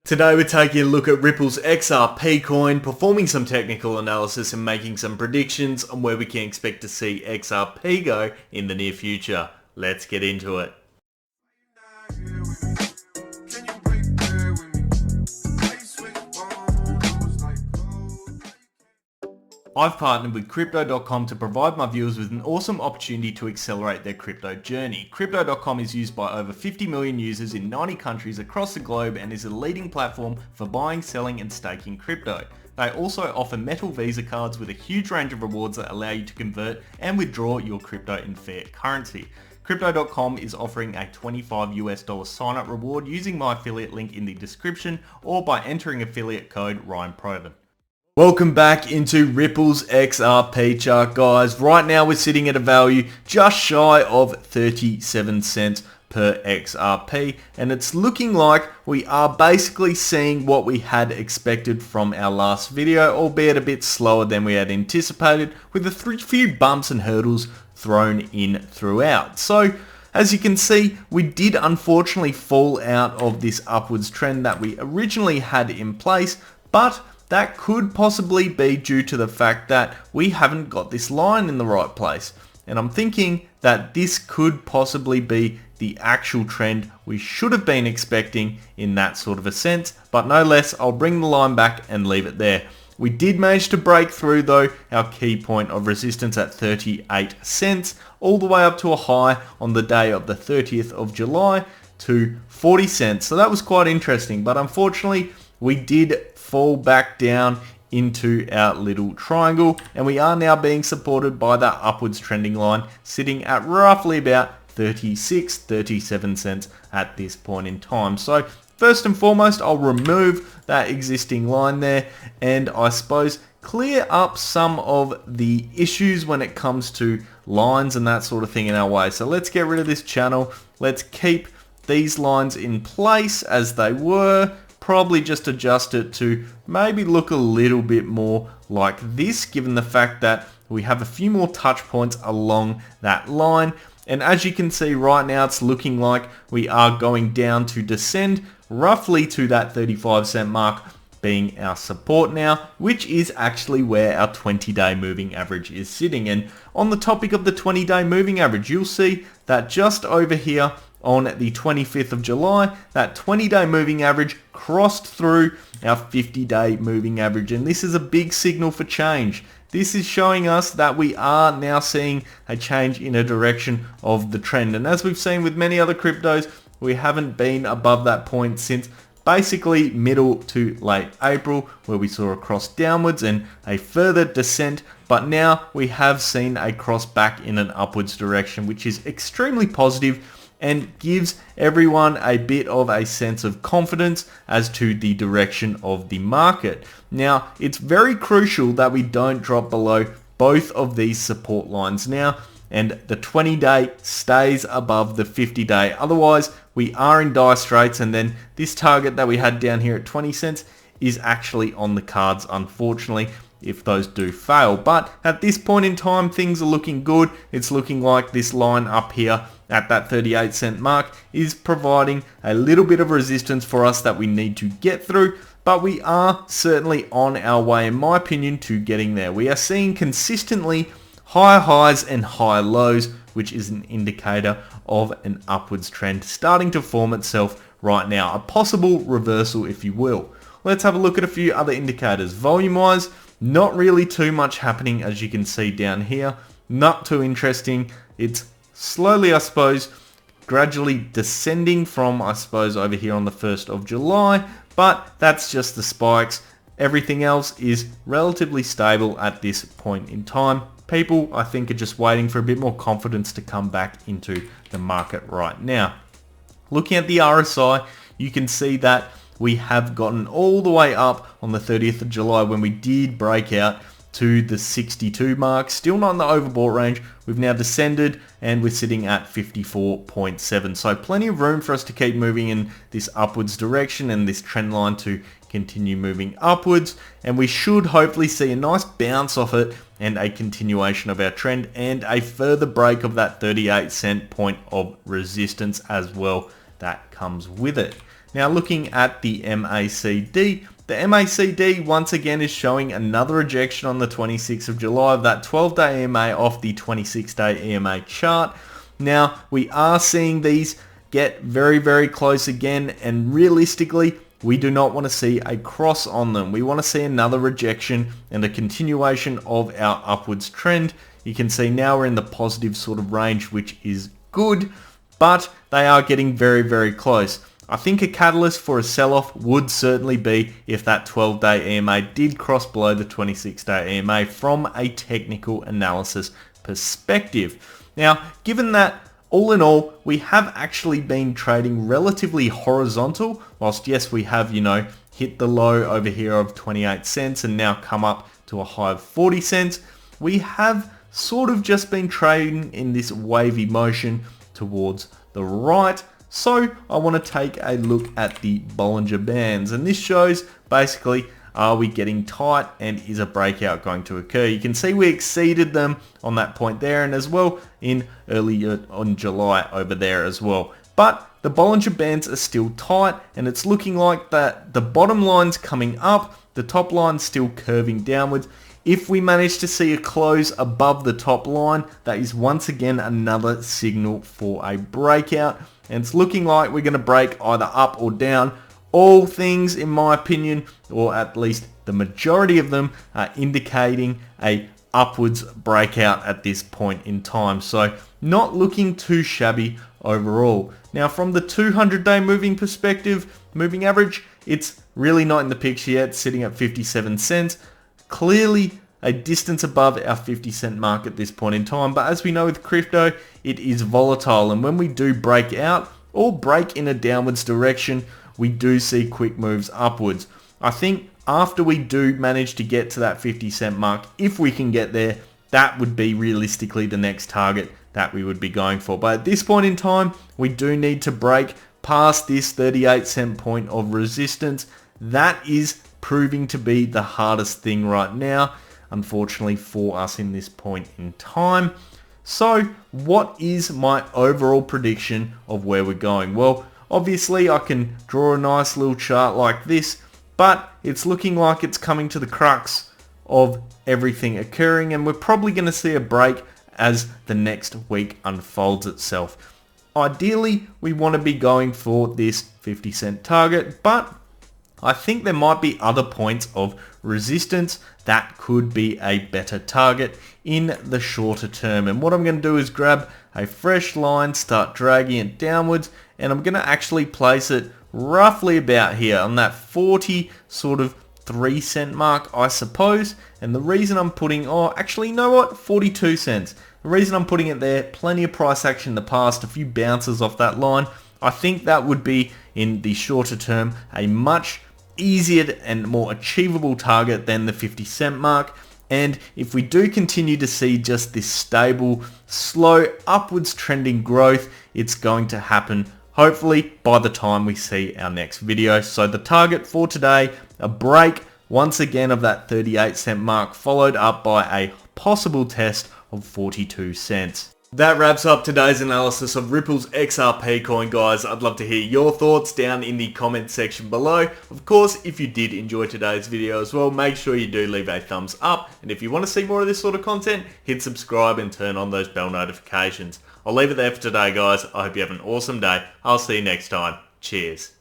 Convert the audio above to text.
Today we're taking a look at Ripple's XRP coin, performing some technical analysis and making some predictions on where we can expect to see XRP go in the near future. Let's get into it. I've partnered with Crypto.com to provide my viewers with an awesome opportunity to accelerate their crypto journey. Crypto.com is used by over 50 million users in 90 countries across the globe and is a leading platform for buying, selling and staking crypto. They also offer metal Visa cards with a huge range of rewards that allow you to convert and withdraw your crypto in fiat currency. Crypto.com is offering a $25 sign up reward using my affiliate link in the description or by entering affiliate code RyanProven. Welcome back into Ripple's XRP chart, guys. Right now we're sitting at a value just shy of 37 cents per XRP, and it's looking like we are basically seeing what we had expected from our last video, albeit a bit slower than we had anticipated, with a few bumps and hurdles thrown in throughout. So as you can see, we did unfortunately fall out of this upwards trend that we originally had in place, but that could possibly be due to the fact that we haven't got this line in the right place. And I'm thinking that this could possibly be the actual trend we should have been expecting in that sort of a sense. But no less, I'll bring the line back and leave it there. We did manage to break through though our key point of resistance at 38 cents, all the way up to a high on the day of the 30th of July to 40 cents. So that was quite interesting, but unfortunately we did fall back down into our little triangle, and we are now being supported by that upwards trending line sitting at roughly about 37 cents at this point in time. So first and foremost, I'll remove that existing line there and I suppose clear up some of the issues when it comes to lines and that sort of thing in our way. So let's get rid of this channel. Let's keep these lines in place as they were. Probably just adjust it to maybe look a little bit more like this, given the fact that we have a few more touch points along that line. And as you can see right now, it's looking like we are going down to descend roughly to that 35 cent mark being our support now, which is actually where our 20-day moving average is sitting. And on the topic of the 20-day moving average, you'll see that just over here on the 25th of July, that 20-day moving average crossed through our 50-day moving average. And this is a big signal for change. This is showing us that we are now seeing a change in a direction of the trend. And as we've seen with many other cryptos, we haven't been above that point since basically middle to late April, where we saw a cross downwards and a further descent. But now we have seen a cross back in an upwards direction, which is extremely positive and gives everyone a bit of a sense of confidence as to the direction of the market. Now, it's very crucial that we don't drop below both of these support lines now, and the 20-day stays above the 50-day. Otherwise, we are in dire straits, and then this target that we had down here at 20 cents is actually on the cards, unfortunately, if those do fail. But at this point in time, things are looking good. It's looking like this line up here at that 38 cent mark is providing a little bit of resistance for us that we need to get through, but we are certainly on our way, in my opinion, to getting there. We are seeing consistently higher highs and higher lows, which is an indicator of an upwards trend starting to form itself right now, a possible reversal if you will. Let's have a look at a few other indicators. Volume wise, not really too much happening, as you can see down here. Not too interesting. It's slowly, I suppose, gradually descending from, I suppose, over here on the 1st of July, but that's just the spikes. Everything else is relatively stable at this point in time. People, I think, are just waiting for a bit more confidence to come back into the market right now. Looking at the RSI, you can see that we have gotten all the way up on the 30th of July when we did break out to the 62 mark. Still not in the overbought range. We've now descended and we're sitting at 54.7. So plenty of room for us to keep moving in this upwards direction and this trend line to continue moving upwards. And we should hopefully see a nice bounce off it and a continuation of our trend and a further break of that 38 cent point of resistance as well that comes with it. Now looking at the MACD, the MACD once again is showing another rejection on the 26th of July of that 12-day EMA off the 26-day EMA chart. Now we are seeing these get very close again, and realistically we do not want to see a cross on them. We want to see another rejection and a continuation of our upwards trend. You can see now we're in the positive sort of range, which is good, but they are getting very close. I think a catalyst for a sell-off would certainly be if that 12-day EMA did cross below the 26-day EMA from a technical analysis perspective. Now, given that all in all, we have actually been trading relatively horizontal, whilst yes, we have, hit the low over here of 28 cents and now come up to a high of 40 cents. We have sort of just been trading in this wavy motion towards the right. So I want to take a look at the Bollinger Bands, and this shows basically, are we getting tight and is a breakout going to occur? You can see we exceeded them on that point there, and as well in earlier on July over there as well. But the Bollinger Bands are still tight, and it's looking like that the bottom line's coming up, the top line's still curving downwards. If we manage to see a close above the top line, that is once again another signal for a breakout, and it's looking like we're going to break either up or down. All things, in my opinion, or at least the majority of them, are indicating a upwards breakout at this point in time. So not looking too shabby overall. Now from the 200-day moving perspective, moving average, it's really not in the picture yet, sitting at 57 cents. Clearly a distance above our 50 cent mark at this point in time, but as we know with crypto, it is volatile, and when we do break out or break in a downwards direction, we do see quick moves upwards. I think after we do manage to get to that 50 cent mark, if we can get there, that would be realistically the next target that we would be going for. But at this point in time, we do need to break past this 38 cent point of resistance. That is proving to be the hardest thing right now, unfortunately for us in this point in time. So what is my overall prediction of where we're going? Well, obviously I can draw a nice little chart like this, but it's looking like it's coming to the crux of everything occurring, and we're probably going to see a break as the next week unfolds itself. Ideally, we want to be going for this 50 cent target, but I think there might be other points of resistance that could be a better target in the shorter term. And what I'm going to do is grab a fresh line, start dragging it downwards, and I'm going to actually place it roughly about here on that 40 sort of 3 cent mark, I suppose. And the reason I'm putting, 42 cents. The reason I'm putting it there, plenty of price action in the past, a few bounces off that line. I think that would be, in the shorter term, a much easier and more achievable target than the 50 cent mark. And if we do continue to see just this stable, slow, upwards trending growth, it's going to happen hopefully by the time we see our next video. So the target for today, a break once again of that 38 cent mark, followed up by a possible test of 42 cents. That wraps up today's analysis of Ripple's XRP coin, guys. I'd love to hear your thoughts down in the comment section below. Of course, if you did enjoy today's video as well, make sure you do leave a thumbs up. And if you want to see more of this sort of content, hit subscribe and turn on those bell notifications. I'll leave it there for today, guys. I hope you have an awesome day. I'll see you next time. Cheers.